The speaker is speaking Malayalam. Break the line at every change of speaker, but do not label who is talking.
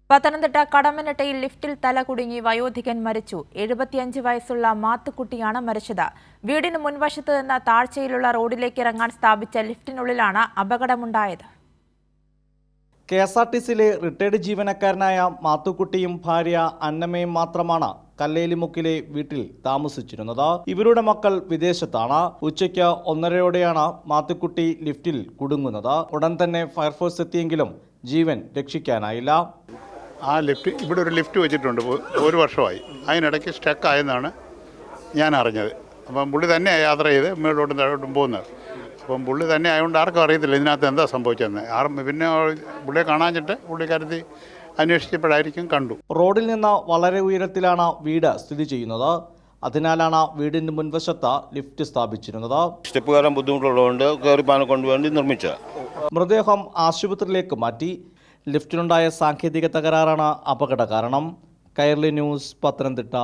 പത്തനംതിട്ട കടമ്മനിട്ടയിൽ ലിഫ്റ്റിൽ തല കുടുങ്ങി വയോധികൻ മരിച്ചു. 75 വയസ്സുള്ള മാത്തുക്കുട്ടിയാണ് മരിച്ചത്. വീടിന് മുൻവശത്ത് നിന്ന് താഴ്ചയിലുള്ള റോഡിലേക്ക് ഇറങ്ങാൻ സ്ഥാപിച്ച ലിഫ്റ്റിനുള്ളിലാണ് അപകടമുണ്ടായത്.
KSRTCയിലെ റിട്ടയർഡ് ജീവനക്കാരനായ മാത്തുക്കുട്ടിയും ഭാര്യ അന്നമ്മയും മാത്രമാണ് കല്ലേലിമുക്കിലെ വീട്ടിൽ താമസിച്ചിരുന്നത്. ഇവരുടെ മക്കൾ വിദേശത്താണ്. ഉച്ചയ്ക്ക് 1:30യോടെയാണ് മാത്തുക്കുട്ടി ലിഫ്റ്റിൽ കുടുങ്ങുന്നത്. ഉടൻ തന്നെ ഫയർഫോഴ്സ് എത്തിയെങ്കിലും ജീവൻ രക്ഷിക്കാനായില്ല.
ആ ലിഫ്റ്റ് ഇവിടെ ഒരു ലിഫ്റ്റ് വെച്ചിട്ടുണ്ട്, 1 വർഷമായി. അതിനിടയ്ക്ക് സ്റ്റക്ക് ആയെന്നാണ് ഞാൻ അറിഞ്ഞത്. അപ്പം പുള്ളി തന്നെയാണ് യാത്ര ചെയ്ത് മേളോട്ടും താഴോട്ടും പോകുന്നത്. അപ്പം പുള്ളി തന്നെ ആയതുകൊണ്ട് ആർക്കും അറിയത്തില്ല ഇതിനകത്ത് എന്താ സംഭവിച്ചതെന്ന്. പിന്നെ പുള്ളിയെ കാണാഞ്ഞിട്ട് പുള്ളിക്കാരത്തി അന്വേഷിച്ചപ്പോഴായിരിക്കും കണ്ടു.
റോഡിൽ നിന്ന് വളരെ ഉയരത്തിലാണ് വീട് സ്ഥിതി ചെയ്യുന്നത്. അതിനാലാണ് വീടിന്റെ മുൻവശത്ത് ലിഫ്റ്റ് സ്ഥാപിച്ചിരുന്നത്.
സ്റ്റെപ്പ് കയറാൻ ബുദ്ധിമുട്ടുള്ളതുകൊണ്ട് കയറിപ്പാനെ കൊണ്ടുവേണ്ടി നിർമ്മിച്ചത്.
മൃതദേഹം ആശുപത്രിയിലേക്ക് മാറ്റി. ലിഫ്റ്റിനുണ്ടായ സാങ്കേതിക തകരാറാണ് അപകട കാരണം. കൈരളി ന്യൂസ്, പത്തനംതിട്ട.